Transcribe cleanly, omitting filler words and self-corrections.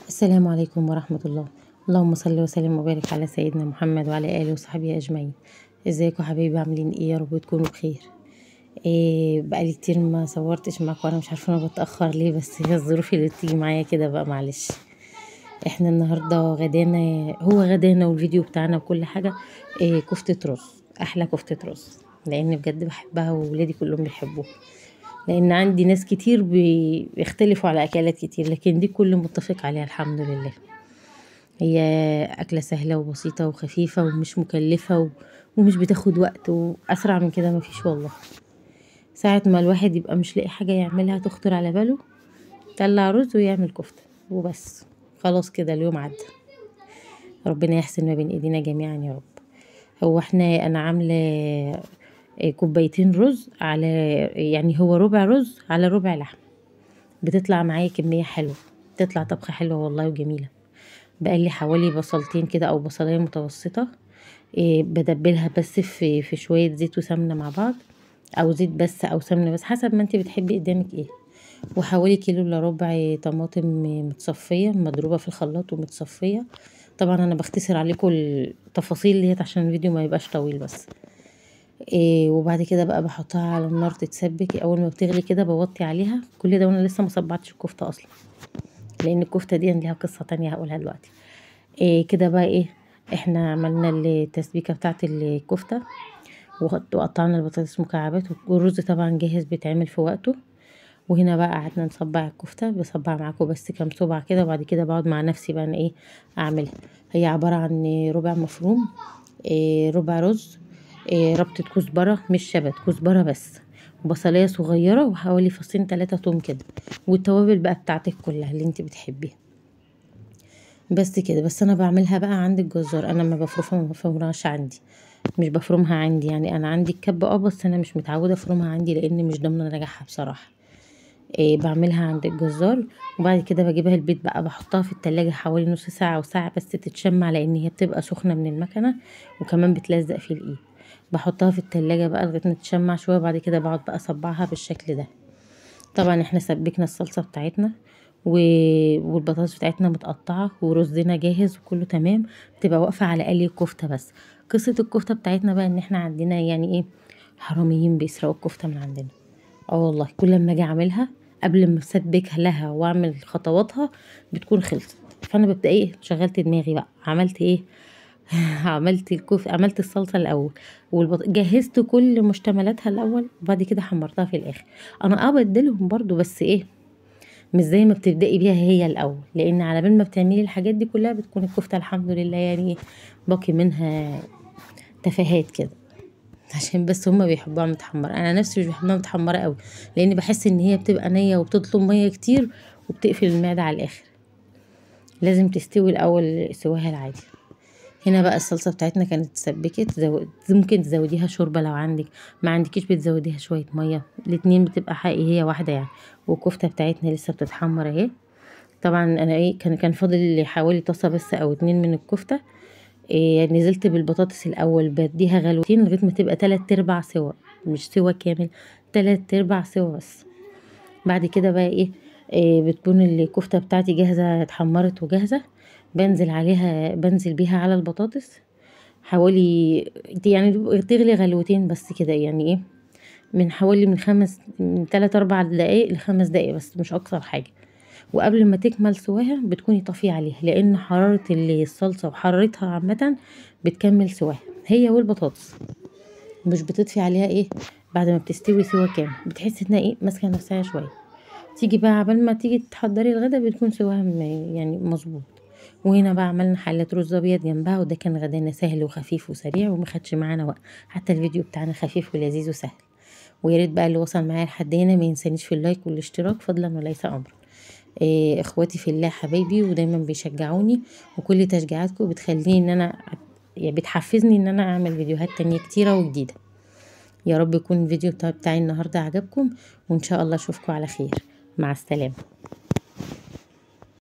السلام عليكم ورحمة الله. اللهم صل وسلم وبارك على سيدنا محمد وعلى آله وصحبه أجمعين. ازيكم حبايبي، عاملين ايه؟ يا رب تكونوا بخير. بقالي كتير ما صورتش معاكم وانا مش عارفه انا بتأخر ليه، بس هي الظروف اللي بتيجي معايا كده بقى، معلش. احنا النهارده غدانا، هو غدانا والفيديو بتاعنا وكل حاجه كفتة رز، احلى كفتة رز، لان بجد بحبها وولادي كلهم بيحبوها. لان عندي ناس كتير بيختلفوا على اكلات كتير، لكن دي كل متفق عليها الحمد لله. هي أكلة سهلة وبسيطة وخفيفة ومش مكلفة ومش بتاخد وقت، وأسرع من كده مفيش والله. ساعة ما الواحد يبقى مش لاقي حاجة يعملها تخطر على باله، طلع رز ويعمل كفتة وبس، خلاص كده اليوم عدى. ربنا يحسن ما بين ايدينا جميعا يا رب. هو انا عاملة كوبايتين رز، على يعني هو ربع رز على ربع لحم، بتطلع معايا كمية حلوة، بتطلع طبخة حلوة والله وجميلة. بقلي حوالي بصلتين كده او بصلايه متوسطه. بدبلها بس في شويه زيت وسمنه مع بعض، او زيت بس او سمنه بس حسب ما انت بتحبي قدامك ايه. وحوالي كيلو الا ربع طماطم متصفيه مضروبه في الخلاط ومتصفيه. طبعا انا بختصر عليكم التفاصيل ديت عشان الفيديو ما يبقاش طويل بس. وبعد كده بقى بحطها على النار تتسبك، اول ما بتغلي كده بوطي عليها. كل ده وانا لسه ما صبعتش الكفته اصلا، لان الكفته دي ليها قصه تانية هقولها دلوقتي. كده بقى احنا عملنا التسبيكه بتاعه الكفته، وقطعنا البطاطس مكعبات، والرز طبعا جاهز بيتعمل في وقته. وهنا بقى قعدنا نصبع الكفته، بصبع معاكم بس كام صبع كده، وبعد كده بقعد مع نفسي بقى أنا اعملها. هي عباره عن ربع مفروم، ربع رز، ربطه كزبره مش شبت، كزبره بس، وبصلايه صغيره، وحوالي فصين 3 توم كده، والتوابل بقى بتاعتك كلها اللي انت بتحبيها. بس كده. بس انا بعملها بقى عند الجزار، انا ما بفرمها، ما بفرمهاش عندي، مش بفرمها عندي. يعني انا عندي الكب بس انا مش متعوده افرمها عندي، لان مش ضامنه نجاحها بصراحه. بعملها عند الجزار، وبعد كده بجيبها البيت بقى، بحطها في التلاجة حوالي نص ساعه او ساعه بس تتشمع، لان هي بتبقى سخنه من المكنه، وكمان بتلزق في الايد. بحطها في التلاجة بقى لغايه ما تتشمع شويه، وبعد كده بقعد بقى اصبعها بالشكل ده. طبعا احنا سبكنا الصلصة بتاعتنا و... والبطاطس بتاعتنا متقطعة، ورزنا جاهز وكله تمام. بتبقى واقفة على قلي الكفتة بس. قصة الكفتة بتاعتنا بقى ان احنا عندنا يعني حراميين بيسرقوا الكفتة من عندنا. اه والله، كل ما اجي اعملها قبل ما اسبكها لها واعمل خطواتها بتكون خلصت. فانا ببدأ شغلت دماغي بقى، عملت عملت الصلصة الأول، جهزت كل مشتملاتها الأول، وبعد كده حمرتها في الآخر. أنا بدلهم برضو، بس مش زي ما بتبدأي بيها هي الأول، لأن على بال ما بتعملي الحاجات دي كلها بتكون الكفتة الحمد لله يعني باقي منها تفاهات كده. عشان بس هما بيحبوها متحمرة، أنا نفسي مش بحبها متحمرة قوي، لأن بحس إن هي بتبقى نية وبتطلب مية كتير، وبتقفل المعدة على الآخر. لازم تستوي الأول سواها العادي. هنا بقى الصلصة بتاعتنا كانت اتسبكت، ممكن تزوديها شوربة لو عندك، ما عندكيش بتزوديها شوية مية، الاتنين بتبقى حقيقية واحدة يعني. والكفتة بتاعتنا لسه بتتحمر اهي. طبعا انا كان فاضل حوالي طاسة بس او اتنين من الكفتة. نزلت بالبطاطس الاول بديها غلوتين لغاية ما تبقى 3/4 سوا، مش سوا كامل، 3/4 سوا بس. بعد كده بقى بتكون الكفتة بتاعتي جاهزة، اتحمرت وجاهزة. بنزل بيها على البطاطس حوالي، يعني تغلي غلوتين بس كده، يعني من حوالي من 3 4 دقايق ل5 دقايق بس، مش اكتر حاجة. وقبل ما تكمل سواها بتكوني طافية عليها، لان حرارة الصلصة وحرارتها عامة بتكمل سواها هي والبطاطس، مش بتطفي عليها بعد ما بتستوي سوا كامل، بتحسي انها ماسكة نفسها شوية. تيجي بقى عبال ما تيجي تحضري الغدا بتكون سواها يعني مظبوط. وهنا بقى عملنا حلة رز ابيض جنبها، وده كان غدانا سهل وخفيف وسريع ومخدش معانا وقت. حتى الفيديو بتاعنا خفيف ولذيذ وسهل. ويا ريت بقى اللي وصل معايا لحد هنا ما ينسانيش في اللايك والاشتراك فضلا وليس امرا. اخواتي في الله حبايبي، ودايما بيشجعوني، وكل تشجيعاتكم بتخليني ان انا يعني بتحفزني ان انا اعمل فيديوهات تانية كتيرة وجديدة. يا رب يكون الفيديو بتاعي النهاردة عجبكم، وان شاء الله اشوفكم على خير. مع السلامة.